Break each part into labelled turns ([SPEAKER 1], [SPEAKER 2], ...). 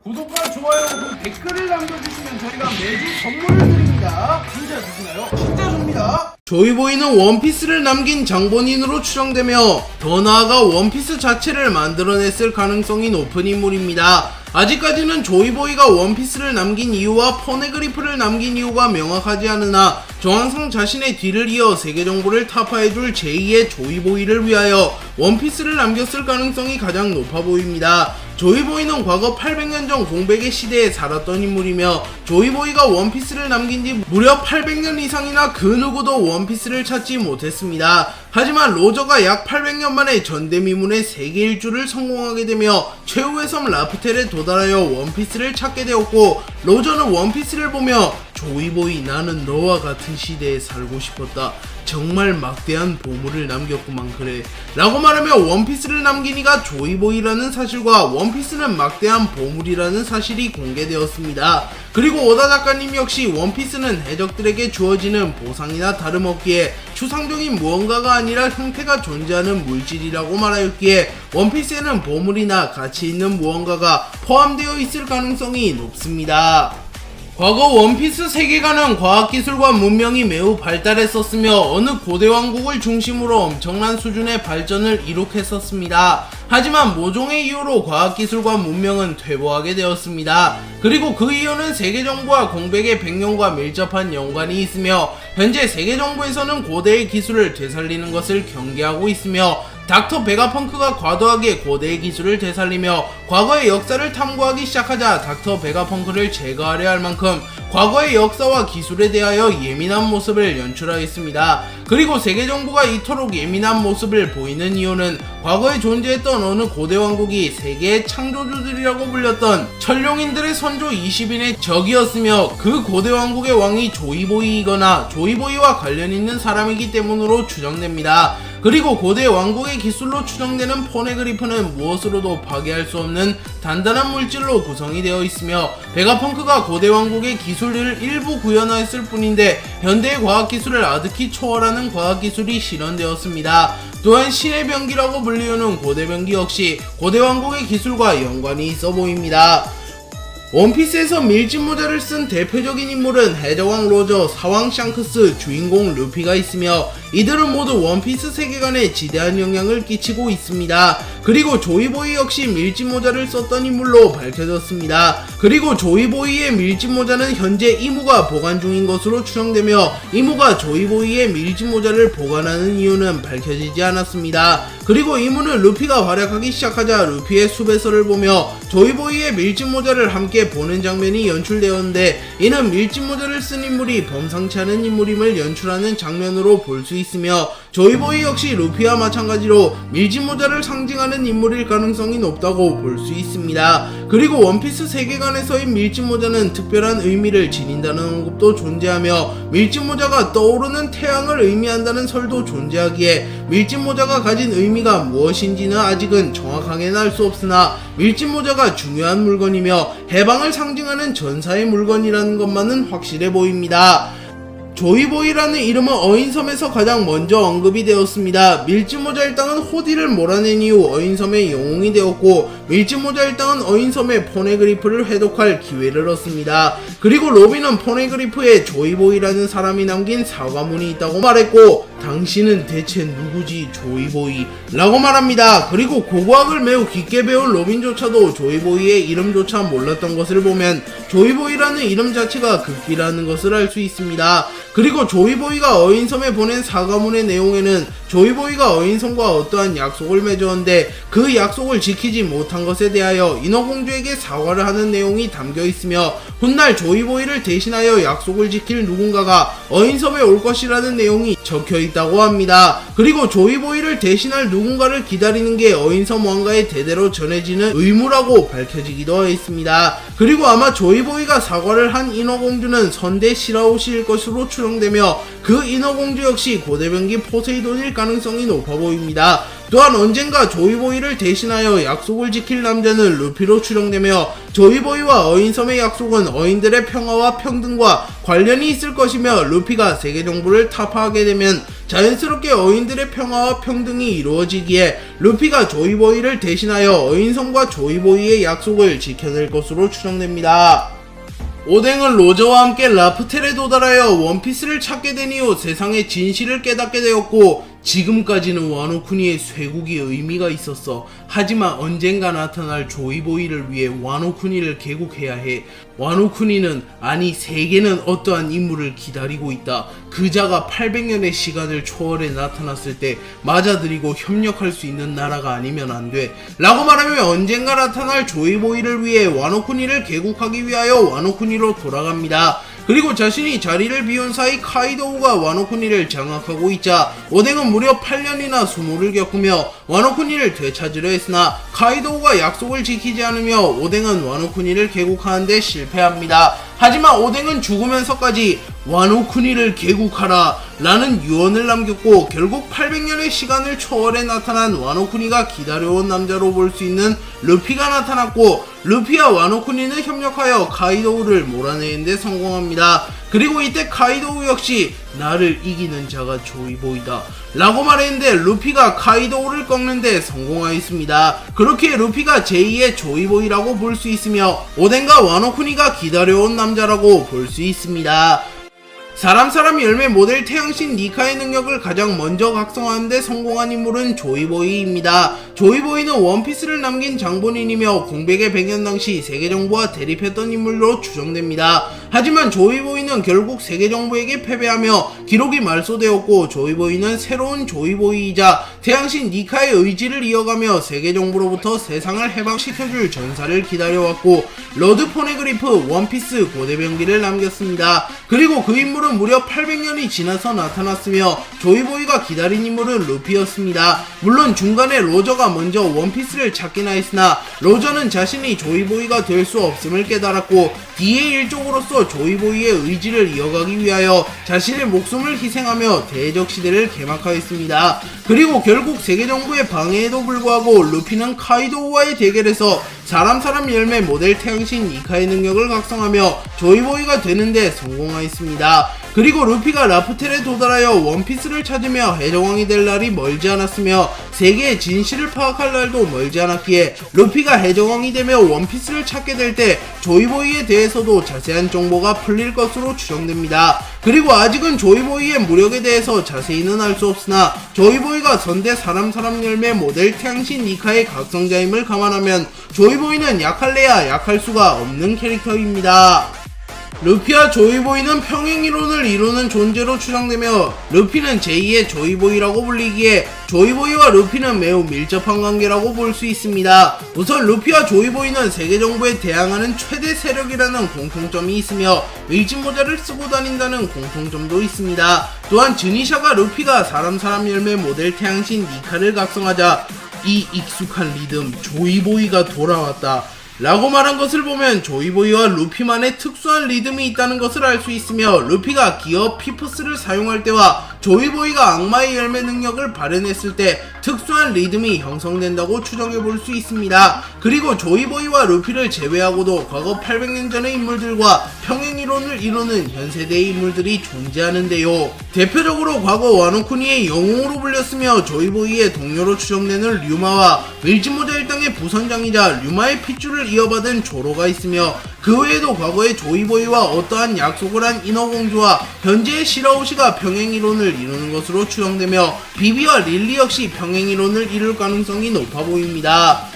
[SPEAKER 1] 구독과 좋아요 그리고 댓글을 남겨주시면 저희가 매주 선물을 드립니다. 진짜 주시나요? 진짜 줍니다. 조이보이는 원피스를 남긴 장본인으로 추정되며 더 나아가 원피스 자체를 만들어냈을 가능성이 높은 인물입니다. 아직까지는 조이보이가 원피스를 남긴 이유와 포네그리프를 남긴 이유가 명확하지 않으나 정황상 자신의 뒤를 이어 세계 정보를 타파해줄 제2의 조이보이를 위하여 원피스를 남겼을 가능성이 가장 높아 보입니다. 조이보이는 과거 800년 전 공백의 시대에 살았던 인물이며 조이보이가 원피스를 남긴 지 무려 800년 이상이나 그 누구도 원피스를 찾지 못했습니다. 하지만 로저가 약 800년 만에 전대미문의 세계 일주를 성공하게 되며 최후의 섬 라프텔에 도달하여 원피스를 찾게 되었고, 로저는 원피스를 보며 조이보이, 나는 너와 같은 시대에 살고 싶었다. 정말 막대한 보물을 남겼구만 그래 라고 말하며 원피스를 남긴 이가 조이보이라는 사실과 원피스는 막대한 보물이라는 사실이 공개되었습니다. 그리고 오다 작가님 역시 원피스는 해적들에게 주어지는 보상이나 다름없기에 추상적인 무언가가 아니라 형태가 존재하는 물질이라고 말하였기에 원피스에는 보물이나 가치 있는 무언가가 포함되어 있을 가능성이 높습니다. 과거 원피스 세계관은 과학기술과 문명이 매우 발달했었으며 어느 고대 왕국을 중심으로 엄청난 수준의 발전을 이룩했었습니다. 하지만 모종의 이유로 과학기술과 문명은 퇴보하게 되었습니다. 그리고 그 이유는 세계정부와 공백의 백년과 밀접한 연관이 있으며 현재 세계정부에서는 고대의 기술을 되살리는 것을 경계하고 있으며 닥터 베가펑크가 과도하게 고대의 기술을 되살리며 과거의 역사를 탐구하기 시작하자 닥터 베가펑크를 제거하려 할 만큼 과거의 역사와 기술에 대하여 예민한 모습을 연출하였습니다. 그리고 세계정부가 이토록 예민한 모습을 보이는 이유는 과거에 존재했던 어느 고대 왕국이 세계의 창조주들이라고 불렸던 천룡인들의 선조 20인의 적이었으며 그 고대 왕국의 왕이 조이보이이거나 조이보이와 관련 있는 사람이기 때문으로 추정됩니다. 그리고 고대 왕국의 기술로 추정되는 포네그리프는 무엇으로도 파괴할 수 없는 단단한 물질로 구성이 되어 있으며 베가펑크가 고대 왕국의 기술을 일부 구현하였을 뿐인데 현대의 과학기술을 아득히 초월하는 과학기술이 실현되었습니다. 또한 신의 병기라고 불리우는 고대 병기 역시 고대 왕국의 기술과 연관이 있어 보입니다. 원피스에서 밀짚 모자를 쓴 대표적인 인물은 해적왕 로저, 사왕 샹크스, 주인공 루피가 있으며 이들은 모두 원피스 세계관에 지대한 영향을 끼치고 있습니다. 그리고 조이보이 역시 밀짚 모자를 썼던 인물로 밝혀졌습니다. 그리고 조이보이의 밀짚 모자는 현재 이무가 보관 중인 것으로 추정되며 이무가 조이보이의 밀짚 모자를 보관하는 이유는 밝혀지지 않았습니다. 그리고 이무는 루피가 활약하기 시작하자 루피의 수배서를 보며 조이보이의 밀짚 모자를 함께 보는 장면이 연출되었는데 이는 밀짚 모자를 쓴 인물이 범상치 않은 인물임을 연출하는 장면으로 볼 수 있으며 조이보이 역시 루피와 마찬가지로 밀짚 모자를 상징하는 인물일 가능성이 높다고 볼 수 있습니다. 그리고 원피스 세계관에서의 밀짚 모자는 특별한 의미를 지닌다는 언급도 존재하며 밀짚 모자가 떠오르는 태양을 의미한다는 설도 존재하기에 밀짚 모자가 가진 의미가 무엇인지는 아직은 정확하게는 알 수 없으나 밀짚 모자가 중요한 물건이며 해방을 상징하는 전사의 물건이라는 것만은 확실해 보입니다. 조이보이라는 이름은 어인섬에서 가장 먼저 언급이 되었습니다. 밀짚 모자 일당은 호디를 몰아낸 이후 어인섬의 영웅이 되었고 밀짚 모자 일당은 어인섬의 포네그리프를 회독할 기회를 얻습니다. 그리고 로빈은 포네그리프에 조이보이라는 사람이 남긴 사과문이 있다고 말했고 당신은 대체 누구지 조이보이? 라고 말합니다. 그리고 고고학을 매우 깊게 배운 로빈조차도 조이보이의 이름조차 몰랐던 것을 보면 조이보이라는 이름 자체가 극비라는 것을 알 수 있습니다. 그리고 조이보이가 어인섬에 보낸 사과문의 내용에는 조이보이가 어인섬과 어떠한 약속을 맺었는데 그 약속을 지키지 못한 것에 대하여 인어공주에게 사과를 하는 내용이 담겨 있으며 훗날 조이보이를 대신하여 약속을 지킬 누군가가 어인섬에 올 것이라는 내용이 적혀 있다고 합니다. 그리고 조이보이를 대신할 누군가를 기다리는 게 어인섬 왕가의 대대로 전해지는 의무라고 밝혀지기도 하였습니다. 그리고 아마 조이보이가 사과를 한 인어공주는 선대 시라오시일 것으로 추정되며 그 인어공주 역시 고대병기 포세이돈일 가능성이 높아 보입니다. 또한 언젠가 조이보이를 대신하여 약속을 지킬 남자는 루피로 추정되며 조이보이와 어인섬의 약속은 어인들의 평화와 평등과 관련이 있을 것이며 루피가 세계 정부를 타파하게 되면 자연스럽게 어인들의 평화와 평등이 이루어지기에 루피가 조이보이를 대신하여 어인섬과 조이보이의 약속을 지켜낼 것으로 추정됩니다. 오뎅은 로저와 함께 라프텔에 도달하여 원피스를 찾게 된 이후 세상의 진실을 깨닫게 되었고 지금까지는 와노쿠니의 쇄국이 의미가 있었어. 하지만 언젠가 나타날 조이보이를 위해 와노쿠니를 개국해야 해. 와노쿠니는, 아니 세계는 어떠한 인물을 기다리고 있다. 그자가 800년의 시간을 초월해 나타났을 때 맞아들이고 협력할 수 있는 나라가 아니면 안 돼. 라고 말하며 언젠가 나타날 조이보이를 위해 와노쿠니를 개국하기 위하여 와노쿠니로 돌아갑니다. 그리고 자신이 자리를 비운 사이 카이도우가 와노쿠니를 장악하고 있자 오뎅은 무려 8년이나 수모를 겪으며 와노쿠니를 되찾으려 했으나 카이도우가 약속을 지키지 않으며 오뎅은 와노쿠니를 개국하는데 실패합니다. 하지만 오뎅은 죽으면서까지 와노쿠니를 개국하라 라는 유언을 남겼고 결국 800년의 시간을 초월해 나타난 와노쿠니가 기다려온 남자로 볼 수 있는 루피가 나타났고 루피와 와노쿠니는 협력하여 카이도우를 몰아내는 데 성공합니다. 그리고 이때 카이도우 역시 나를 이기는 자가 조이보이다 라고 말했는데 루피가 카이도우를 꺾는 데 성공하였습니다. 그렇게 루피가 제2의 조이보이라고 볼 수 있으며 오뎅과 와노쿠니가 기다려온 남자라고 볼 수 있습니다. 사람 열매 모델 태양신 니카의 능력을 가장 먼저 각성하는 데 성공한 인물은 조이보이입니다. 조이보이는 원피스를 남긴 장본인이며 공백의 100년 당시 세계정부와 대립했던 인물로 추정됩니다. 하지만 조이보이는 결국 세계정부에게 패배하며 기록이 말소되었고 조이보이는 새로운 조이보이이자 태양신 니카의 의지를 이어가며 세계정부로부터 세상을 해방시켜줄 전사를 기다려왔고 러드 포네그리프 원피스 고대병기를 남겼습니다. 그리고 그 인물은 무려 800년이 지나서 나타났으며 조이보이가 기다린 인물은 루피였습니다. 물론 중간에 로저가 먼저 원피스를 찾기나 했으나 로저는 자신이 조이보이가 될 수 없음을 깨달았고 D의 일족으로서 조이보이의 의지를 이어가기 위하여 자신의 목숨을 희생하며 대적 시대를 개막하였습니다. 그리고 결국 세계정부의 방해에도 불구하고 루피는 카이도우와의 대결에서 사람 열매 모델 태양신 니카의 능력을 각성하며 조이보이가 되는데 성공하였습니다. 그리고 루피가 라프텔에 도달하여 원피스를 찾으며 해적왕이 될 날이 멀지 않았으며 세계의 진실을 파악할 날도 멀지 않았기에 루피가 해적왕이 되며 원피스를 찾게 될 때 조이보이에 대해서도 자세한 정보가 풀릴 것으로 추정됩니다. 그리고 아직은 조이보이의 무력에 대해서 자세히는 알 수 없으나 조이보이가 선대 사람 열매 모델 태양신 니카의 각성자임을 감안하면 조이보이는 약할래야 약할 수가 없는 캐릭터입니다. 루피와 조이보이는 평행이론을 이루는 존재로 추정되며 루피는 제2의 조이보이라고 불리기에 조이보이와 루피는 매우 밀접한 관계라고 볼 수 있습니다. 우선 루피와 조이보이는 세계정부에 대항하는 최대 세력이라는 공통점이 있으며 일진모자를 쓰고 다닌다는 공통점도 있습니다. 또한 즈니샤가 루피가 사람 열매 모델 태양신 니카를 각성하자 이 익숙한 리듬 조이보이가 돌아왔다 라고 말한 것을 보면 조이보이와 루피만의 특수한 리듬이 있다는 것을 알 수 있으며 루피가 기어 피프스를 사용할 때와 조이보이가 악마의 열매 능력을 발현했을 때 특수한 리듬이 형성된다고 추정해 볼 수 있습니다. 그리고 조이보이와 루피를 제외하고도 과거 800년 전의 인물들과 평행이론을 이루는 현세대의 인물들이 존재하는데요. 대표적으로 과거 와노쿠니의 영웅으로 불렸으며 조이보이의 동료로 추정되는 류마와 밀짚모자 일당의 부선장이자 류마의 핏줄을 이어받은 조로가 있으며 그 외에도 과거에 조이보이와 어떠한 약속을 한 인어공주와 현재의 시라오시가 평행이론을 이루는 것으로 추정되며 비비와 릴리 역시 평행이론을 이룰 가능성이 높아 보입니다.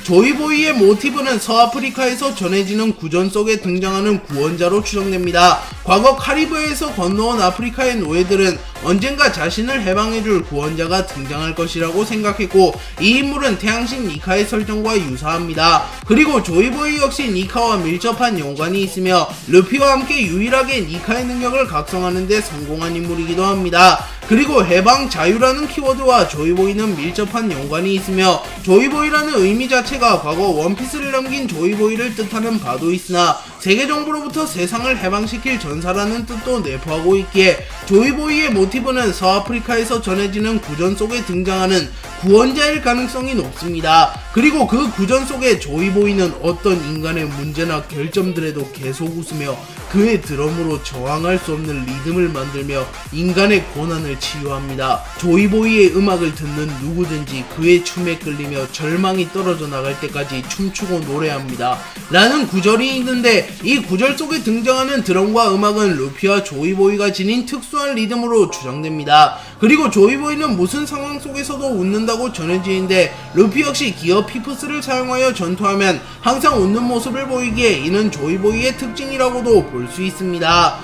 [SPEAKER 1] 조이보이의 모티브는 서아프리카에서 전해지는 구전 속에 등장하는 구원자로 추정됩니다. 과거 카리브해에서 건너온 아프리카의 노예들은 언젠가 자신을 해방해줄 구원자가 등장할 것이라고 생각했고 이 인물은 태양신 니카의 설정과 유사합니다. 그리고 조이보이 역시 니카와 밀접한 연관이 있으며 루피와 함께 유일하게 니카의 능력을 각성하는 데 성공한 인물이기도 합니다. 그리고 해방 자유라는 키워드와 조이보이는 밀접한 연관이 있으며 조이보이라는 의미 자체가 과거 원피스를 남긴 조이보이를 뜻하는 바도 있으나 세계정부로부터 세상을 해방시킬 전사라는 뜻도 내포하고 있기에 조이보이의 모티브는 서아프리카에서 전해지는 구전 속에 등장하는 구원자일 가능성이 높습니다. 그리고 그 구전 속에 조이보이는 어떤 인간의 문제나 결점들에도 계속 웃으며 그의 드럼으로 저항할 수 없는 리듬을 만들며 인간의 고난을 치유합니다. 조이보이의 음악을 듣는 누구든지 그의 춤에 끌리며 절망이 떨어져 나갈 때까지 춤추고 노래합니다. 라는 구절이 있는데, 이 구절 속에 등장하는 드럼과 음악은 루피와 조이보이가 지닌 특수한 리듬으로 추정됩니다. 그리고 조이보이는 무슨 상황 속에서도 웃는다고 전해지는데, 루피 역시 기어 피프스를 사용하여 전투하면 항상 웃는 모습을 보이기에 이는 조이보이의 특징이라고도 볼 수 있습니다.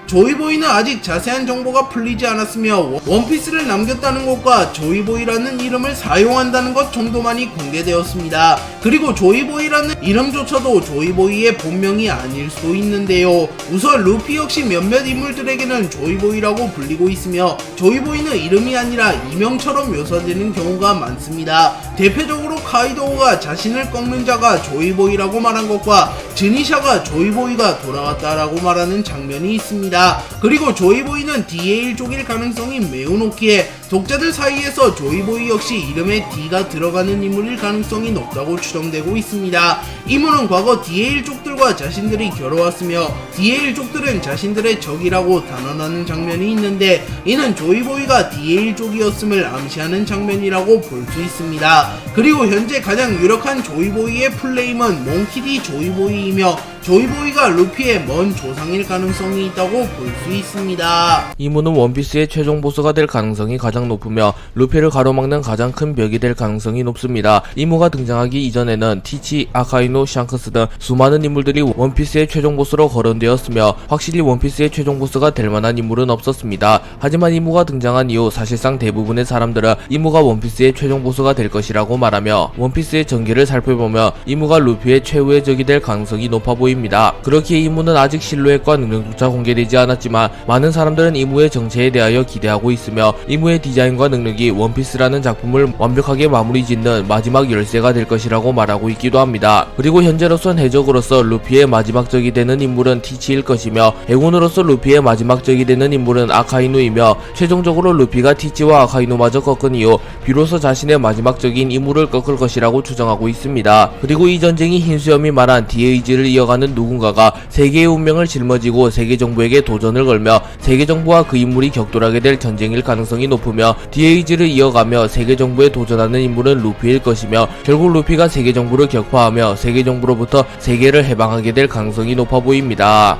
[SPEAKER 1] 조이보이는 아직 자세한 정보가 풀리지 않았으며 원피스를 남겼다는 것과 조이보이라는 이름을 사용한다는 것 정도만이 공개되었습니다. 그리고 조이보이라는 이름조차도 조이보이의 본명이 아닐 수도 있는데요. 우선 루피 역시 몇몇 인물들에게는 조이보이라고 불리고 있으며 조이보이는 이름이 아니라 이명처럼 묘사되는 경우가 많습니다. 대표적으로 카이도우가 자신을 꺾는 자가 조이보이라고 말한 것과 즈니샤가 조이보이가 돌아왔다라고 말하는 장면이 있습니다. 그리고 조이보이는 DA1족일 가능성이 매우 높기에 독자들 사이에서 조이보이 역시 이름에 D가 들어가는 인물일 가능성이 높다고 추정되고 있습니다. 이문은 과거 DA1족들과 자신들이 겨뤄왔으며 DA1족들은 자신들의 적이라고 단언하는 장면이 있는데, 이는 조이보이가 DA1족이었음을 암시하는 장면이라고 볼 수 있습니다. 그리고 현재 가장 유력한 조이보이의 플레임은 몽키디 조이보이이며 조이보이가 루피의 먼 조상일 가능성이 있다고 볼 수 있습니다.
[SPEAKER 2] 이문은 원피스의 최종 보스가 될 가능성이 가장 높으며 루피를 가로막는 가장 큰 벽이 될 가능성이 높습니다. 이무가 등장하기 이전에는 티치, 아카이노, 샹크스 등 수많은 인물들이 원피스의 최종 보스로 거론되었으며 확실히 원피스의 최종 보스가 될 만한 인물은 없었습니다. 하지만 이무가 등장한 이후 사실상 대부분의 사람들은 이무가 원피스의 최종 보스가 될 것이라고 말하며 원피스의 전개를 살펴보며 이무가 루피의 최후의 적이 될 가능성이 높아 보입니다. 그렇기에 이무는 아직 실루엣과 능력조차 공개되지 않았지만 많은 사람들은 이무의 정체에 대하여 기대하고 있으며 이무의 디자인과 능력이 원피스라는 작품을 완벽하게 마무리 짓는 마지막 열쇠가 될 것이라고 말하고 있기도 합니다. 그리고 현재로선 해적으로서 루피의 마지막 적이 되는 인물은 티치일 것이며 해군으로서 루피의 마지막 적이 되는 인물은 아카이누이며 최종적으로 루피가 티치와 아카이누마저 꺾은 이후 비로소 자신의 마지막 적인 이무를 꺾을 것이라고 추정하고 있습니다. 그리고 이 전쟁이 흰수염이 말한 DAG를 이어가는 누군가가 세계의 운명을 짊어지고 세계정부에게 도전을 걸며 세계정부와 그 인물이 격돌하게 될 전쟁일 가능성이 높으며 DAG를 이어가며 세계정부에 도전하는 인물은 루피일 것이며 결국 루피가 세계정부를 격파하며 세계정부로부터 세계를 해방하게 될 가능성이 높아 보입니다.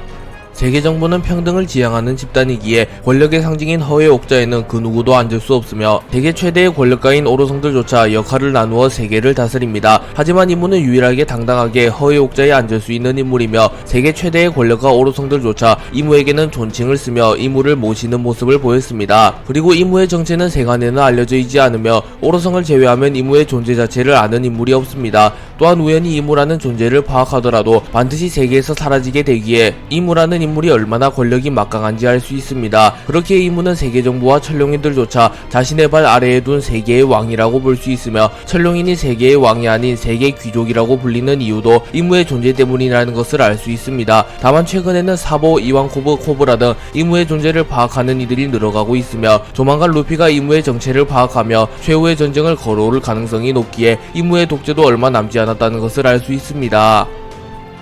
[SPEAKER 2] 세계정부는 평등을 지향하는 집단이기에 권력의 상징인 허의 옥자에는 그 누구도 앉을 수 없으며 세계 최대의 권력가인 오로성들조차 역할을 나누어 세계를 다스립니다. 하지만 이무는 유일하게 당당하게 허의 옥자에 앉을 수 있는 인물이며 세계 최대의 권력가 오로성들조차 이무에게는 존칭을 쓰며 이무를 모시는 모습을 보였습니다. 그리고 이무의 정체는 세간에는 알려져 있지 않으며 오로성을 제외하면 이무의 존재 자체를 아는 인물이 없습니다. 또한 우연히 이무라는 존재를 파악하더라도 반드시 세계에서 사라지게 되기에 이무라는 인물이 얼마나 권력이 막강한지 알 수 있습니다. 그렇기에 이무는 세계정부와 천룡인들조차 자신의 발 아래에 둔 세계의 왕이라고 볼 수 있으며 천룡인이 세계의 왕이 아닌 세계 귀족이라고 불리는 이유도 이무의 존재 때문이라는 것을 알 수 있습니다. 다만 최근에는 사보, 이완코브, 코브라 등 이무의 존재를 파악하는 이들이 늘어가고 있으며 조만간 루피가 이무의 정체를 파악하며 최후의 전쟁을 걸어올 가능성이 높기에 이무의 독재도 얼마 남지 않았다는 것을 알 수 있습니다.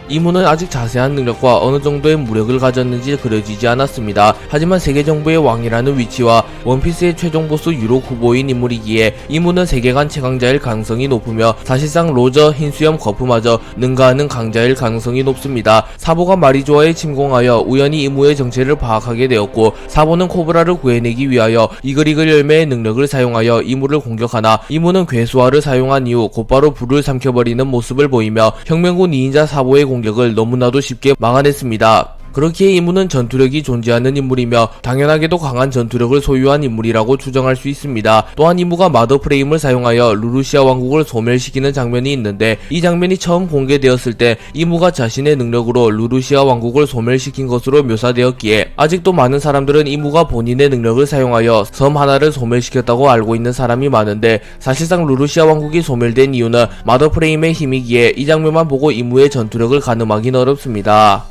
[SPEAKER 2] 이무는 아직 자세한 능력과 어느 정도의 무력을 가졌는지 그려지지 않았습니다. 하지만 세계정부의 왕이라는 위치와 원피스의 최종 보스 유력 후보인 인물이기에 이무는 세계관 최강자일 가능성이 높으며 사실상 로저, 흰수염, 거프마저 능가하는 강자일 가능성이 높습니다. 사보가 마리조아에 침공하여 우연히 이무의 정체를 파악하게 되었고 사보는 코브라를 구해내기 위하여 이글이글 열매의 능력을 사용하여 이무를 공격하나 이무는 괴수화를 사용한 이후 곧바로 불을 삼켜버리는 모습을 보이며 혁명구 니인자 사보의 공격을 너무나도 쉽게 막아냈습니다. 그렇기에 이무는 전투력이 존재하는 인물이며 당연하게도 강한 전투력을 소유한 인물이라고 추정할 수 있습니다. 또한 이무가 마더 프레임을 사용하여 루루시아 왕국을 소멸시키는 장면이 있는데 이 장면이 처음 공개되었을 때 이무가 자신의 능력으로 루루시아 왕국을 소멸시킨 것으로 묘사되었기에 아직도 많은 사람들은 이무가 본인의 능력을 사용하여 섬 하나를 소멸시켰다고 알고 있는 사람이 많은데 사실상 루루시아 왕국이 소멸된 이유는 마더 프레임의 힘이기에 이 장면만 보고 이무의 전투력을 가늠하기는 어렵습니다.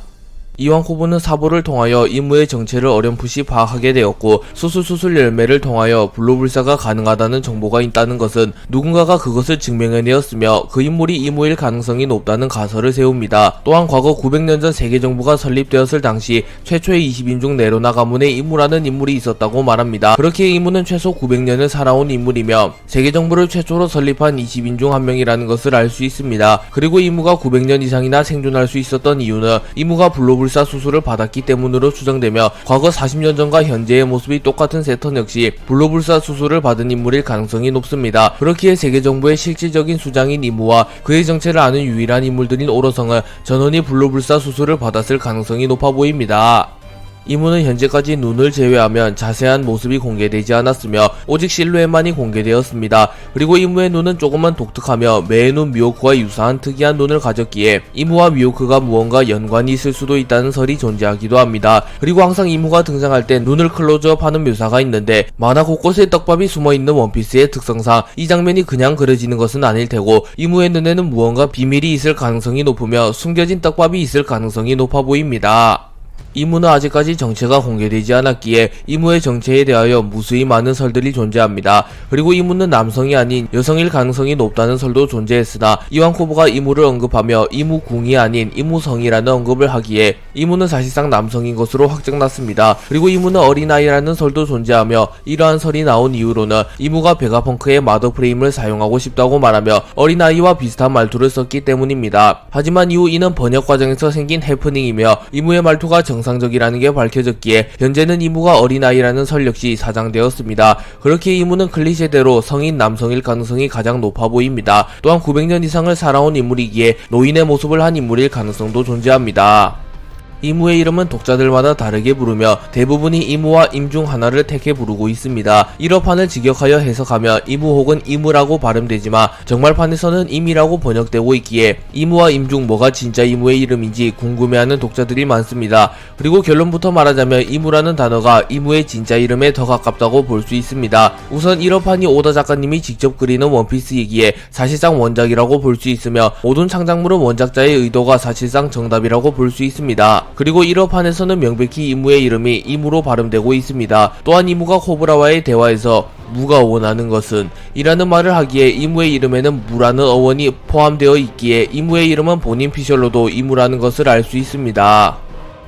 [SPEAKER 2] 이완코브는 사보를 통하여 이무의 정체를 어렴풋이 파악하게 되었고 수술 열매를 통하여 불로불사가 가능하다는 정보가 있다는 것은 누군가가 그것을 증명해내었으며 그 인물이 이무일 가능성이 높다는 가설을 세웁니다. 또한 과거 900년 전 세계정부가 설립되었을 당시 최초의 20인중 네로나 가문에 이무라는 인물이 있었다고 말합니다. 그렇기에 이무는 최소 900년을 살아온 인물이며 세계정부를 최초로 설립한 20인 중 한 명이라는 것을 알 수 있습니다. 그리고 이무가 900년 이상이나 생존할 수 있었던 이유는 이무가 불로불사 수술을 받았기 때문으로 추정되며 과거 40년 전과 현재의 모습이 똑같은 세턴 역시 불로불사 수술을 받은 인물일 가능성이 높습니다. 그렇기에 세계정부의 실질적인 수장인 이무와 그의 정체를 아는 유일한 인물들인 오로성은 전원이 불로불사 수술을 받았을 가능성이 높아 보입니다. 이무는 현재까지 눈을 제외하면 자세한 모습이 공개되지 않았으며 오직 실루엣만이 공개되었습니다. 그리고 이무의 눈은 조금만 독특하며 매의 눈 미호크와 유사한 특이한 눈을 가졌기에 이무와 미호크가 무언가 연관이 있을 수도 있다는 설이 존재하기도 합니다. 그리고 항상 이무가 등장할 때 눈을 클로즈업하는 묘사가 있는데 만화 곳곳에 떡밥이 숨어있는 원피스의 특성상 이 장면이 그냥 그려지는 것은 아닐 테고 이무의 눈에는 무언가 비밀이 있을 가능성이 높으며 숨겨진 떡밥이 있을 가능성이 높아 보입니다. 이무는 아직까지 정체가 공개되지 않았기에 이무의 정체에 대하여 무수히 많은 설들이 존재합니다. 그리고 이무는 남성이 아닌 여성일 가능성이 높다는 설도 존재했으나 이완코브가 이무를 언급하며 이무궁이 아닌 이무성이라는 언급을 하기에 이무는 사실상 남성인 것으로 확정났습니다. 그리고 이무는 어린아이라는 설도 존재하며 이러한 설이 나온 이후로는 이무가 베가펑크의 마더 프레임을 사용하고 싶다고 말하며 어린아이와 비슷한 말투를 썼기 때문입니다. 하지만 이후 이는 번역 과정에서 생긴 해프닝이며 이무의 말투가 정상적이라는 게 밝혀졌기에 현재는 이무가 어린아이라는 설 역시 사장되었습니다. 그렇게 이무는 클리셰대로 성인 남성일 가능성이 가장 높아 보입니다. 또한 900년 이상을 살아온 인물이기에 노인의 모습을 한 인물일 가능성도 존재합니다. 이무의 이름은 독자들마다 다르게 부르며 대부분이 이무와 임 중 하나를 택해 부르고 있습니다. 1어판을 직역하여 해석하며 이무 혹은 이무라고 발음되지만 정말판에서는 임이라고 번역되고 있기에 이무와 임 중 뭐가 진짜 이무의 이름인지 궁금해하는 독자들이 많습니다. 그리고 결론부터 말하자면 이무라는 단어가 이무의 진짜 이름에 더 가깝다고 볼 수 있습니다. 우선 1어판이 오다 작가님이 직접 그리는 원피스이기에 사실상 원작이라고 볼 수 있으며 모든 창작물은 원작자의 의도가 사실상 정답이라고 볼 수 있습니다. 그리고 1화판에서는 명백히 이무의 이름이 이무로 발음되고 있습니다. 또한 이무가 코브라와의 대화에서 무가 원하는 것은 이라는 말을 하기에 이무의 이름에는 무라는 어원이 포함되어 있기에 이무의 이름은 본인 피셜로도 이무라는 것을 알 수 있습니다.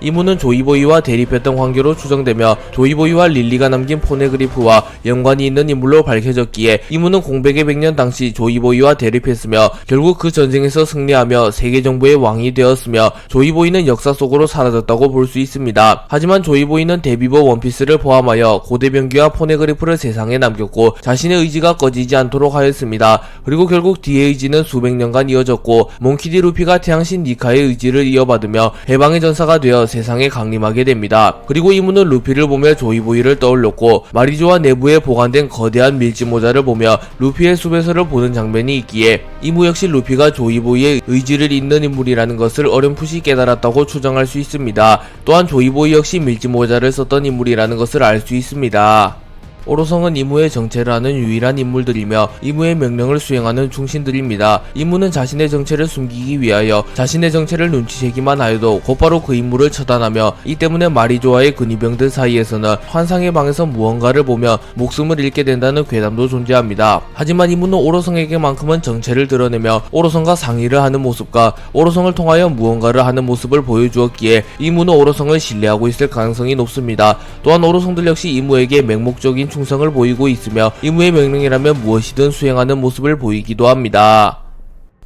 [SPEAKER 2] 이무는 조이보이와 대립했던 관계로 추정되며 조이보이와 릴리가 남긴 포네그리프와 연관이 있는 인물로 밝혀졌기에 이무는 공백의 100년 당시 조이보이와 대립했으며 결국 그 전쟁에서 승리하며 세계정부의 왕이 되었으며 조이보이는 역사 속으로 사라졌다고 볼 수 있습니다. 하지만 조이보이는 데비버 원피스를 포함하여 고대병기와 포네그리프를 세상에 남겼고 자신의 의지가 꺼지지 않도록 하였습니다. 그리고 결국 뒤의 의지는 수백 년간 이어졌고 몽키디 루피가 태양신 니카의 의지를 이어받으며 해방의 전사가 되어 세상에 강림하게 됩니다. 그리고 이무는 루피를 보며 조이보이를 떠올렸고 마리조와 내부에 보관된 거대한 밀짚 모자를 보며 루피의 수배서를 보는 장면이 있기에 이무 역시 루피가 조이보이의 의지를 잇는 인물이라는 것을 어렴풋이 깨달았다고 추정할 수 있습니다. 또한 조이보이 역시 밀짚 모자를 썼던 인물이라는 것을 알 수 있습니다. 오로성은 이무의 정체를 아는 유일한 인물들이며 이무의 명령을 수행하는 충신들입니다. 이무는 자신의 정체를 숨기기 위하여 자신의 정체를 눈치채기만 하여도 곧바로 그 인물을 처단하며 이 때문에 마리조와의 근위병들 사이에서는 환상의 방에서 무언가를 보며 목숨을 잃게 된다는 괴담도 존재합니다. 하지만 이무는 오로성에게만큼은 정체를 드러내며 오로성과 상의를 하는 모습과 오로성을 통하여 무언가를 하는 모습을 보여주었기에 이무는 오로성을 신뢰하고 있을 가능성이 높습니다. 또한 오로성들 역시 이무에게 맹목적인 충성을 보이고 있으며 이무의 명령이라면 무엇이든 수행하는 모습을 보이기도 합니다.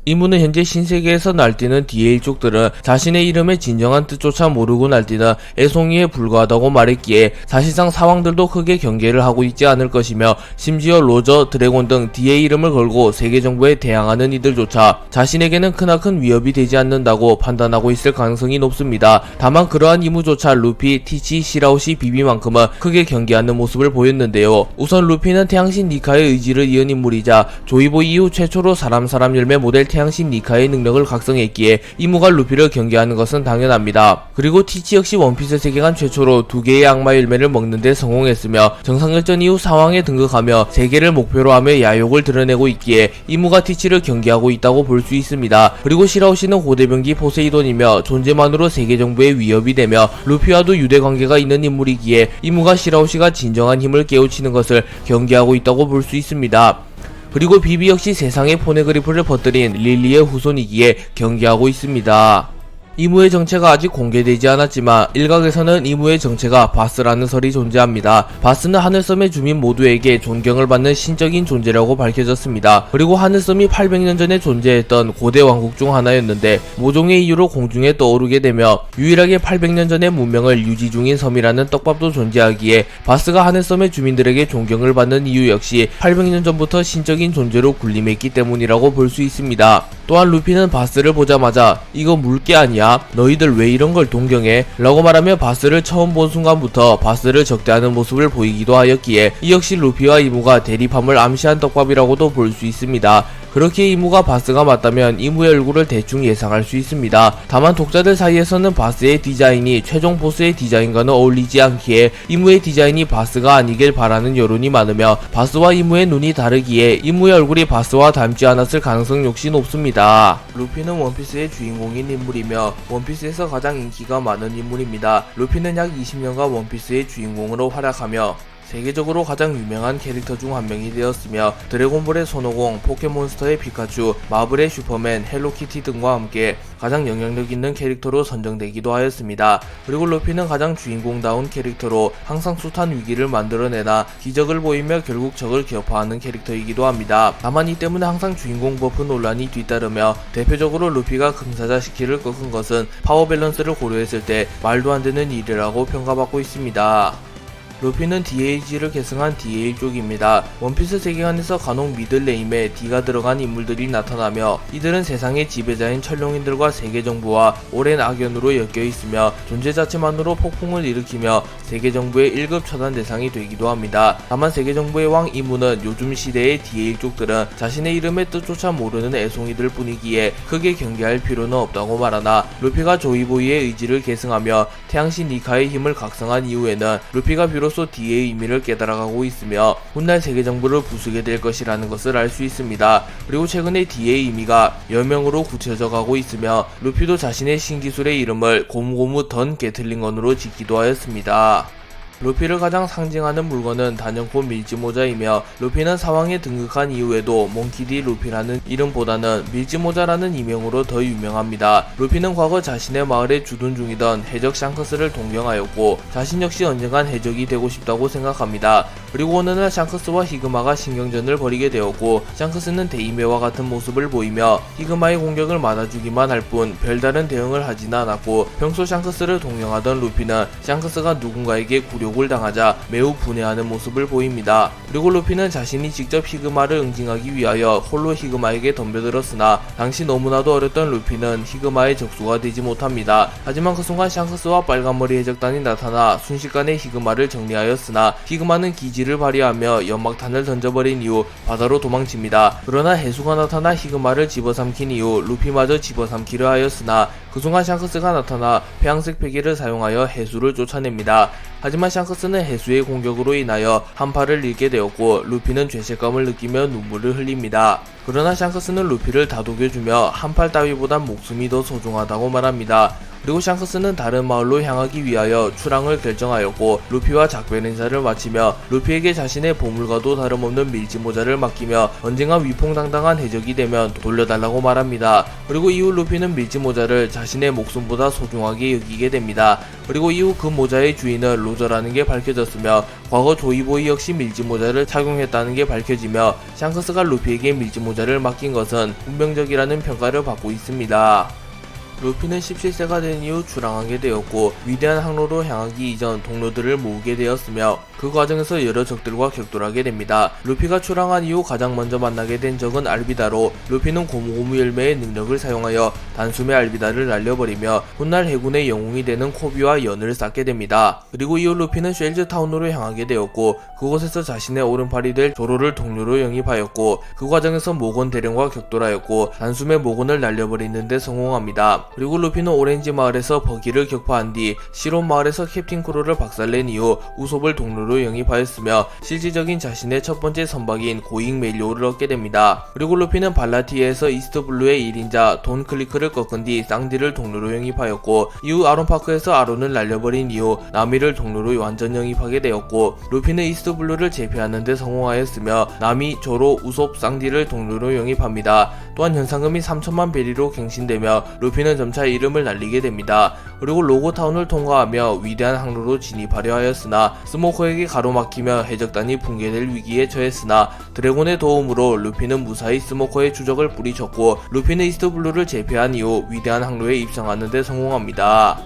[SPEAKER 2] 이무는 현재 신세계에서 날뛰는 뒤의 일족들은 자신의 이름의 진정한 뜻조차 모르고 날뛰는 애송이에 불과하다고 말했기에 사실상 사왕들도 크게 경계를 하고 있지 않을 것이며 심지어 로저, 드래곤 등 뒤의 이름을 걸고 세계정부에 대항하는 이들조차 자신에게는 크나큰 위협이 되지 않는다고 판단하고 있을 가능성이 높습니다. 다만 그러한 이무조차 루피, 티치, 시라오시, 비비만큼은 크게 경계하는 모습을 보였는데요. 우선 루피는 태양신 니카의 의지를 이은 인물이자 조이보 이후 최초로 사람 열매 모델 태양신 니카의 능력을 각성했기에 이무가 루피를 경계하는 것은 당연합니다. 그리고 티치 역시 원피스 세계관 최초로 2개의 악마 열매를 먹는 데 성공했으며 정상결전 이후 사왕에 등극하며 세계를 목표로 하며 야욕을 드러내고 있기에 이무가 티치를 경계하고 있다고 볼 수 있습니다. 그리고 시라오시는 고대병기 포세이돈이며 존재만으로 세계 정부의 위협이 되며 루피와도 유대관계가 있는 인물이기에 이무가 시라오시가 진정한 힘을 깨우치는 것을 경계하고 있다고 볼 수 있습니다. 그리고 비비 역시 세상에 포네그리프를 퍼뜨린 릴리의 후손이기에 경계하고 있습니다. 이무의 정체가 아직 공개되지 않았지만 일각에서는 이무의 정체가 바스라는 설이 존재합니다. 바스는 하늘섬의 주민 모두에게 존경을 받는 신적인 존재라고 밝혀졌습니다. 그리고 하늘섬이 800년 전에 존재했던 고대 왕국 중 하나였는데 모종의 이유로 공중에 떠오르게 되며 유일하게 800년 전의 문명을 유지 중인 섬이라는 떡밥도 존재하기에 바스가 하늘섬의 주민들에게 존경을 받는 이유 역시 800년 전부터 신적인 존재로 군림했기 때문이라고 볼 수 있습니다. 또한 루피는 바스를 보자마자 이거 물개 아니야? 너희들 왜 이런 걸 동경해? 라고 말하며 바스를 처음 본 순간부터 바스를 적대하는 모습을 보이기도 하였기에 이 역시 루피와 이무가 대립함을 암시한 떡밥이라고도 볼 수 있습니다. 그렇게 이무가 바스가 맞다면 이무의 얼굴을 대충 예상할 수 있습니다. 다만 독자들 사이에서는 바스의 디자인이 최종 보스의 디자인과는 어울리지 않기에 이무의 디자인이 바스가 아니길 바라는 여론이 많으며 바스와 이무의 눈이 다르기에 이무의 얼굴이 바스와 닮지 않았을 가능성 역시 높습니다. 루피는 원피스의 주인공인 인물이며 원피스에서 가장 인기가 많은 인물입니다. 루피는 약 20년간 원피스의 주인공으로 활약하며 세계적으로 가장 유명한 캐릭터 중 한 명이 되었으며 드래곤볼의 손오공, 포켓몬스터의 피카츄, 마블의 슈퍼맨, 헬로키티 등과 함께 가장 영향력 있는 캐릭터로 선정되기도 하였습니다. 그리고 루피는 가장 주인공다운 캐릭터로 항상 숱한 위기를 만들어내나 기적을 보이며 결국 적을 격파하는 캐릭터이기도 합니다. 다만 이 때문에 항상 주인공 버프 논란이 뒤따르며 대표적으로 루피가 금사자 시키를 꺾은 것은 파워 밸런스를 고려했을 때 말도 안 되는 일이라고 평가받고 있습니다. 루피는 DAG를 계승한 DA 쪽입니다. 원피스 세계관에서 간혹 미들네임에 D가 들어간 인물들이 나타나며 이들은 세상의 지배자인 천룡인들과 세계정부와 오랜 악연으로 엮여 있으며 존재 자체만으로 폭풍을 일으키며 세계정부의 1급 처단 대상이 되기도 합니다. 다만 세계정부의 왕 이무는 요즘 시대의 DA 쪽들은 자신의 이름의 뜻조차 모르는 애송이들 뿐이기에 크게 경계할 필요는 없다고 말하나 루피가 조이보이의 의지를 계승하며 태양신 니카의 힘을 각성한 이후에는 루피가 비로소 D의 의미를 깨달아가고 있으며 훗날 세계정부를 부수게 될 것이라는 것을 알 수 있습니다. 그리고 최근에 D의 의미가 여명으로 굳혀져 가고 있으며 루피도 자신의 신기술의 이름을 고무고무 던 게틀링건으로 짓기도 하였습니다. 루피를 가장 상징하는 물건은 단연코 밀짚모자이며 루피는 사왕에 등극한 이후에도 몽키디 루피라는 이름보다는 밀짚모자라는 이명으로 더 유명합니다. 루피는 과거 자신의 마을에 주둔 중이던 해적 샹크스를 동경하였고 자신 역시 언젠간 해적이 되고 싶다고 생각합니다. 그리고 어느 날 샹크스와 히그마가 신경전을 벌이게 되었고 샹크스는 데이메와 같은 모습을 보이며 히그마의 공격을 막아주기만 할 뿐 별다른 대응을 하지는 않았고 평소 샹크스를 동경하던 루피는 샹크스가 누군가에게 욕을 당하자 매우 분해하는 모습을 보입니다. 그리고 루피는 자신이 직접 히그마를 응징하기 위하여 홀로 히그마에게 덤벼들었으나 당시 너무나도 어렸던 루피는 히그마의 적수가 되지 못합니다. 하지만 그 순간 샹크스와 빨간머리 해적단이 나타나 순식간에 히그마를 정리하였으나 히그마는 기지를 발휘하며 연막탄을 던져버린 이후 바다로 도망칩니다. 그러나 해수가 나타나 히그마를 집어삼킨 이후 루피마저 집어삼키려 하였으나 그 순간 샹크스가 나타나 폐양색 패기를 사용하여 해수를 쫓아냅니다. 하지만 샹크스는 해수의 공격으로 인하여 한 팔을 잃게 되었고 루피는 죄책감을 느끼며 눈물을 흘립니다. 그러나 샹크스는 루피를 다독여주며 한 팔 따위보단 목숨이 더 소중하다고 말합니다. 그리고 샹크스는 다른 마을로 향하기 위하여 출항을 결정하였고 루피와 작별 인사를 마치며 루피에게 자신의 보물과도 다름없는 밀짚모자를 맡기며 언젠가 위풍당당한 해적이 되면 돌려달라고 말합니다. 그리고 이후 루피는 밀짚모자를 자신의 목숨보다 소중하게 여기게 됩니다. 그리고 이후 그 모자의 주인은 로저라는 게 밝혀졌으며 과거 조이보이 역시 밀짚모자를 착용했다는 게 밝혀지며 샹크스가 루피에게 밀짚모자를 맡긴 것은 운명적이라는 평가를 받고 있습니다. 루피는 17세가 된 이후 출항하게 되었고 위대한 항로로 향하기 이전 동료들을 모으게 되었으며 그 과정에서 여러 적들과 격돌하게 됩니다. 루피가 출항한 이후 가장 먼저 만나게 된 적은 알비다로 루피는 고무고무 열매의 능력을 사용하여 단숨에 알비다를 날려버리며 훗날 해군의 영웅이 되는 코비와 연을 쌓게 됩니다. 그리고 이후 루피는 쉘즈 타운으로 향하게 되었고 그곳에서 자신의 오른팔이 될 조로를 동료로 영입하였고 그 과정에서 모건 대령과 격돌하였고 단숨에 모건을 날려버리는 데 성공합니다. 그리고 루피는 오렌지 마을에서 버기를 격파한 뒤 시론 마을에서 캡틴 크루를 박살낸 이후 우솝을 동료로 영입하였으며 실질적인 자신의 첫 번째 선박인 고잉 멜리오를 얻게 됩니다. 그리고 루피는 발라티에서 이스트블루의 1인자 돈 클리크를 꺾은 뒤 쌍디를 동료로 영입하였고 이후 아론파크에서 아론을 날려버린 이후 나미를 동료로 완전 영입하게 되었고 루피는 이스트블루를 제패하는 데 성공하였으며 나미, 조로, 우솝, 쌍디를 동료로 영입합니다. 또한 현상금이 3천만 베리로 갱신되며 루피는 점차 이름을 날리게 됩니다. 그리고 로고타운을 통과하며 위대한 항로로 진입하려 하였으나 스모커에게 가로막히며 해적단이 붕괴될 위기에 처했으나 드래곤의 도움으로 루피는 무사히 스모커의 추적을 뿌리쳤고 루피는 이스트블루를 제패한 이후 위대한 항로에 입성하는 데 성공합니다.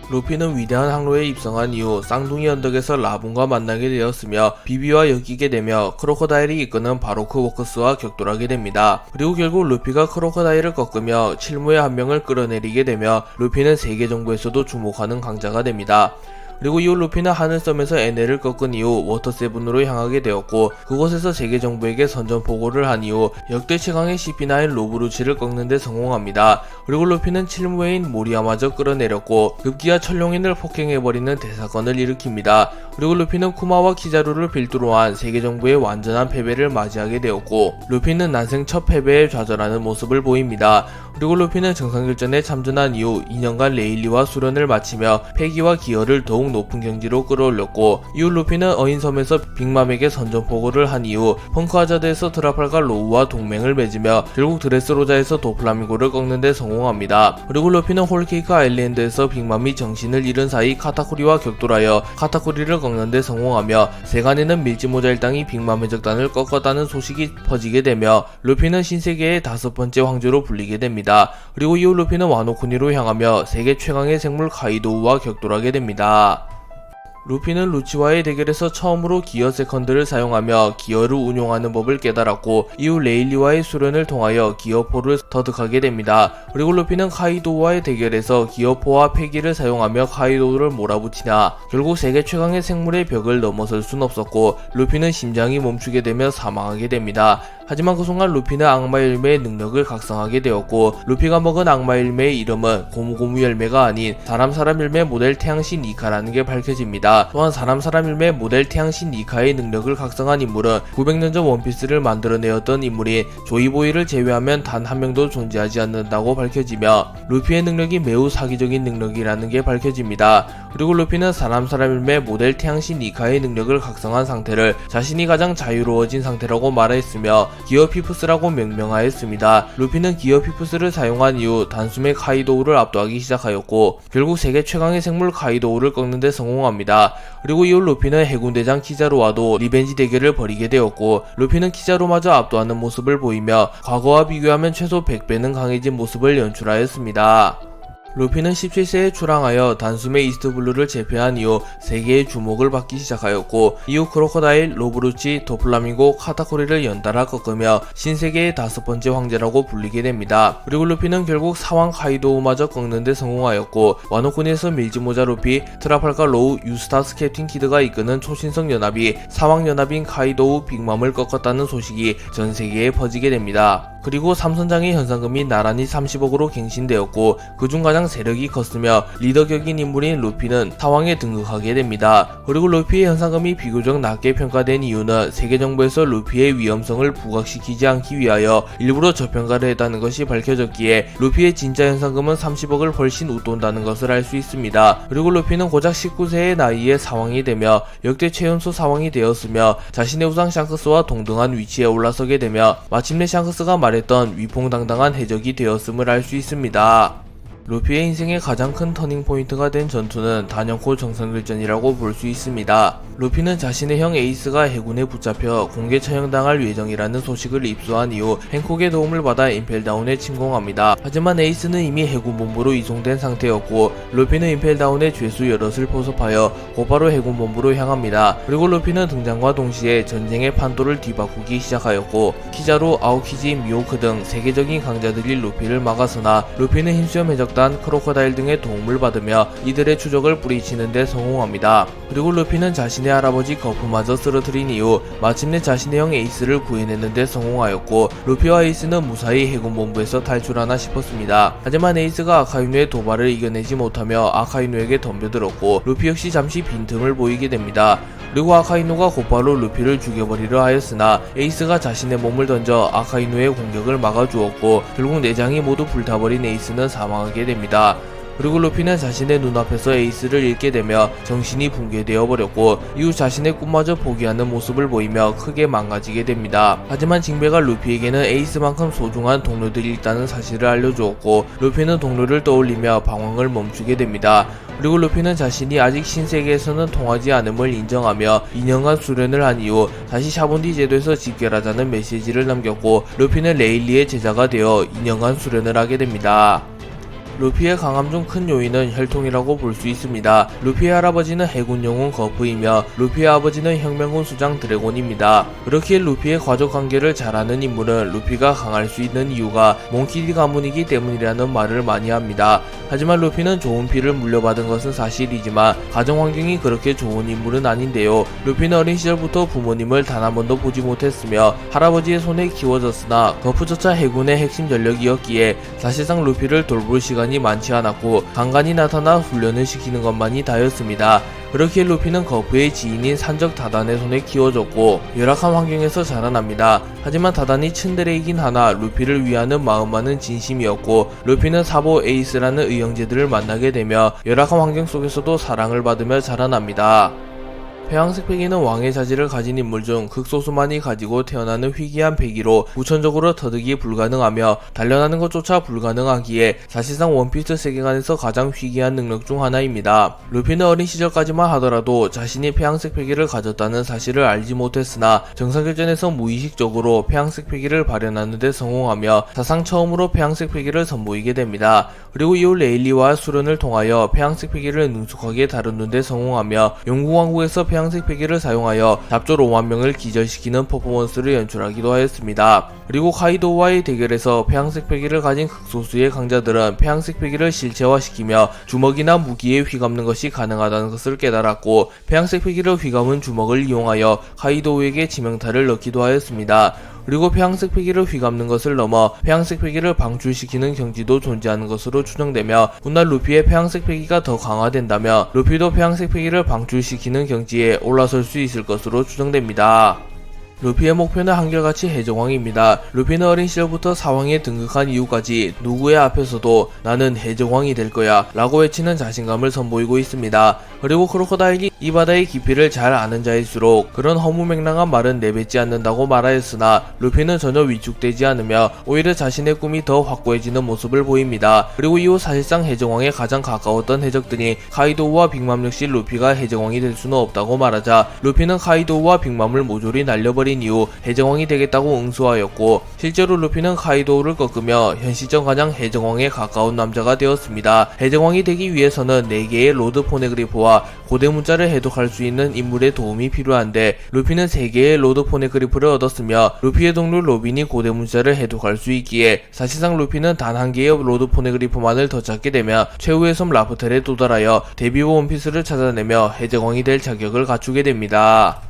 [SPEAKER 2] 루피는 위대한 항로에 입성한 이후 쌍둥이 언덕에서 라본과 만나게 되었으며 비비와 엮이게 되며 크로커다일이 이끄는 바로크 워커스와 격돌하게 됩니다. 그리고 결국 루피가 크로커다일을 꺾으며 칠무의 한 명을 끌어내리게 되며 루피는 세계 정부에서도 주목하는 강자가 됩니다. 그리고 이후 루피는 하늘섬에서 에넬을 꺾은 이후 워터7으로 향하게 되었고 그곳에서 세계 정부에게 선전포고를 한 이후 역대 최강의 CP9 로브루치를 꺾는 데 성공합니다. 그리고 루피는 칠무회인 모리아마저 끌어내렸고 급기야 천룡인을 폭행해버리는 대사건을 일으킵니다. 그리고 루피는 쿠마와 키자루를 필두로 한 세계 정부의 완전한 패배를 맞이하게 되었고 루피는 난생 첫 패배에 좌절하는 모습을 보입니다. 그리고 루피는 정상결전에 참전한 이후 2년간 레일리와 수련을 마치며 패기와 기여를 더욱 높은 경지로 끌어올렸고 이후 루피는 어인섬에서 빅맘에게 선전포고를 한 이후 펑크하자드에서 트라팔갈 로우와 동맹을 맺으며 결국 드레스로자에서 도플라밍고를 꺾는 데 성공합니다. 그리고 루피는 홀케이크 아일랜드에서 빅맘이 정신을 잃은 사이 카타쿠리와 격돌하여 카타쿠리를 꺾는 데 성공하며 세간에는 밀지모자 일당이 빅맘 해적단을 꺾었다는 소식이 퍼지게 되며 루피는 신세계의 5번째 황제로 불리게 됩니다. 그리고 이후 루피는 와노쿠니로 향하며 세계 최강의 생물 카이도우와 격돌하게 됩니다. 루피는 루치와의 대결에서 처음으로 기어 세컨드를 사용하며 기어를 운용하는 법을 깨달았고 이후 레일리와의 수련을 통하여 기어포를 터득하게 됩니다. 그리고 루피는 카이도우와의 대결에서 기어포와 패기를 사용하며 카이도우를 몰아붙이나 결국 세계 최강의 생물의 벽을 넘어설 순 없었고 루피는 심장이 멈추게 되며 사망하게 됩니다. 하지만 그 순간 루피는 악마 열매의 능력을 각성하게 되었고 루피가 먹은 악마 열매의 이름은 고무고무 열매가 아닌 사람 열매 모델 태양신 이카라는 게 밝혀집니다. 또한 사람 열매 모델 태양신 이카의 능력을 각성한 인물은 900년 전 원피스를 만들어내었던 인물인 조이보이를 제외하면 단 한 명도 존재하지 않는다고 밝혀지며 루피의 능력이 매우 사기적인 능력이라는 게 밝혀집니다. 그리고 루피는 사람 열매 모델 태양신 이카의 능력을 각성한 상태를 자신이 가장 자유로워진 상태라고 말했으며 기어피프스라고 명명하였습니다. 루피는 기어피프스를 사용한 이후 단숨에 카이도우를 압도하기 시작하였고 결국 세계 최강의 생물 카이도우를 꺾는 데 성공합니다. 그리고 이후 루피는 해군대장 키자루와도 리벤지 대결을 벌이게 되었고 루피는 키자루마저 압도하는 모습을 보이며 과거와 비교하면 최소 100배는 강해진 모습을 연출하였습니다. 루피는 17세에 출항하여 단숨에 이스트블루를 제패한 이후 세계의 주목을 받기 시작하였고 이후 크로커다일, 로브루치, 도플라밍고, 카타쿠리를 연달아 꺾으며 신세계의 5번째 황제라고 불리게 됩니다. 그리고 루피는 결국 사왕 카이도우마저 꺾는 데 성공하였고 와노쿠니에서 밀지모자 루피, 트라팔갈 로우, 유스타스 캡틴 키드가 이끄는 초신성 연합이 사왕 연합인 카이도우 빅맘을 꺾었다는 소식이 전 세계에 퍼지게 됩니다. 그리고 삼선장의 현상금이 나란히 30억으로 갱신되었고 그중 가장 세력이 컸으며 리더격인 인물인 루피는 사왕에 등극하게 됩니다. 그리고 루피의 현상금이 비교적 낮게 평가된 이유는 세계 정부에서 루피의 위험성을 부각시키지 않기 위하여 일부러 저평가를 했다는 것이 밝혀졌기에 루피의 진짜 현상금은 30억을 훨씬 웃돈다는 것을 알 수 있습니다. 그리고 루피는 고작 19세의 나이에 사왕이 되며 역대 최연소 사왕이 되었으며 자신의 우상 샹크스와 동등한 위치에 올라서게 되며 마침내 샹크스가 말했던 위풍당당한 해적이 되었음을 알 수 있습니다. 루피의 인생의 가장 큰 터닝포인트가 된 전투는 단연코 정상결전이라고 볼 수 있습니다. 루피는 자신의 형 에이스가 해군에 붙잡혀 공개 처형당할 예정이라는 소식을 입수한 이후 행콕의 도움을 받아 임펠다운에 침공합니다. 하지만 에이스는 이미 해군본부로 이송된 상태였고 루피는 임펠다운의 죄수 여럿을 포섭하여 곧바로 해군본부로 향합니다. 그리고 루피는 등장과 동시에 전쟁의 판도를 뒤바꾸기 시작하였고 키자루, 아오키지, 미호크 등 세계적인 강자들이 루피를 막아서나 루피는 흰수염 해적단, 크로커다일 등의 도움을 받으며 이들의 추적을 뿌리치는 데 성공합니다. 그리고 루피는 자신의 할아버지 거프마저 쓰러뜨린 이후 마침내 자신의 형 에이스를 구해내는 데 성공하였고 루피와 에이스는 무사히 해군본부에서 탈출하나 싶었습니다. 하지만 에이스가 아카이누의 도발을 이겨내지 못하며 아카이누에게 덤벼들었고 루피 역시 잠시 빈틈을 보이게 됩니다. 그리고 아카이누가 곧바로 루피를 죽여버리려 하였으나 에이스가 자신의 몸을 던져 아카이누의 공격을 막아주었고 결국 내장이 모두 불타버린 에이스는 사망하게 됩니다. 그리고 루피는 자신의 눈앞에서 에이스를 잃게 되며 정신이 붕괴되어 버렸고 이후 자신의 꿈마저 포기하는 모습을 보이며 크게 망가지게 됩니다. 하지만 징베가 루피에게는 에이스만큼 소중한 동료들이 있다는 사실을 알려주었고 루피는 동료를 떠올리며 방황을 멈추게 됩니다. 그리고 루피는 자신이 아직 신세계에서는 통하지 않음을 인정하며 2년간 수련을 한 이후 다시 샤본디 제도에서 집결하자는 메시지를 남겼고 루피는 레일리의 제자가 되어 2년간 수련을 하게 됩니다. 루피의 강함 중 큰 요인은 혈통이라고 볼 수 있습니다. 루피의 할아버지는 해군 영웅 거프이며 루피의 아버지는 혁명군 수장 드래곤입니다. 그렇기에 루피의 가족 관계를 잘 아는 인물은 루피가 강할 수 있는 이유가 몽키디 가문이기 때문이라는 말을 많이 합니다. 하지만 루피는 좋은 피를 물려받은 것은 사실이지만 가정 환경이 그렇게 좋은 인물은 아닌데요. 루피는 어린 시절부터 부모님을 단 한 번도 보지 못했으며 할아버지의 손에 키워졌으나 거프조차 해군의 핵심 전력이었기에 사실상 루피를 돌볼 시간이 많지 않았고 간간히 나타나 훈련을 시키는 것만이 다였습니다. 그렇기에 루피는 거프의 지인인 산적 다단의 손에 키워졌고 열악한 환경에서 자라납니다. 하지만 다단이 츤데레이긴 하나 루피를 위하는 마음만은 진심이었고 루피는 사보 에이스라는 의형제들을 만나게 되며 열악한 환경 속에서도 사랑을 받으며 자라납니다. 폐왕색 패기는 왕의 자질을 가진 인물 중 극소수만이 가지고 태어나는 희귀한 패기로 우천적으로 터득이 불가능하며 단련하는 것조차 불가능하기에 사실상 원피스 세계관에서 가장 희귀한 능력 중 하나입니다. 루피는 어린 시절까지만 하더라도 자신이 폐왕색 패기를 가졌다는 사실을 알지 못했으나 정상결전에서 무의식적으로 폐왕색 패기를 발현하는 데 성공하며 사상 처음으로 폐왕색 패기를 선보이게 됩니다. 그리고 이후 레일리와 수련을 통하여 폐왕색 패기를 능숙하게 다루는 데 성공하며 영국왕국에서 폐왕색 패기를 사용하여 잡조 5만 명을 기절시키는 퍼포먼스를 연출하기도 하였습니다. 그리고 카이도우와의 대결에서 폐왕색 패기를 가진 극소수의 강자들은 폐왕색 패기를 실체화시키며 주먹이나 무기에 휘감는 것이 가능하다는 것을 깨달았고 폐왕색 패기를 휘감은 주먹을 이용하여 카이도우에게 지명타를 넣기도 하였습니다. 그리고 폐왕색 패기를 휘감는 것을 넘어 폐왕색 패기를 방출시키는 경지도 존재하는 것으로 추정되며 훗날 루피의 폐왕색 패기가 더 강화된다며 루피도 폐왕색 패기를 방출시키는 경지에 올라설 수 있을 것으로 추정됩니다. 루피의 목표는 한결같이 해적왕입니다. 루피는 어린 시절부터 사왕에 등극한 이후까지 누구의 앞에서도 나는 해적왕이 될 거야 라고 외치는 자신감을 선보이고 있습니다. 그리고 크로커다일이 이 바다의 깊이를 잘 아는 자일수록 그런 허무맹랑한 말은 내뱉지 않는다고 말하였으나 루피는 전혀 위축되지 않으며 오히려 자신의 꿈이 더 확고해지는 모습을 보입니다. 그리고 이후 사실상 해적왕에 가장 가까웠던 해적들이 카이도우와 빅맘 역시 루피가 해적왕이 될 수는 없다고 말하자 루피는 카이도우와 빅맘을 모조리 날려버린 이후 해적왕이 되겠다고 응수하였고 실제로 루피는 카이도우를 꺾으며 현실적 가장 해적왕에 가까운 남자가 되었습니다. 해적왕이 되기 위해서는 4개의 로드 포네그리프와 고대 문자를 해독할 수 있는 인물의 도움이 필요한데 루피는 3개의 로드 포네그리프를 얻었으며 루피의 동료 로빈이 고대 문자를 해독할 수 있기에 사실상 루피는 단 1개의 로드 포네그리프만을 더 찾게 되며 최후의 섬 라프텔에 도달하여 데뷔 원피스를 찾아내며 해적왕이 될 자격을 갖추게 됩니다.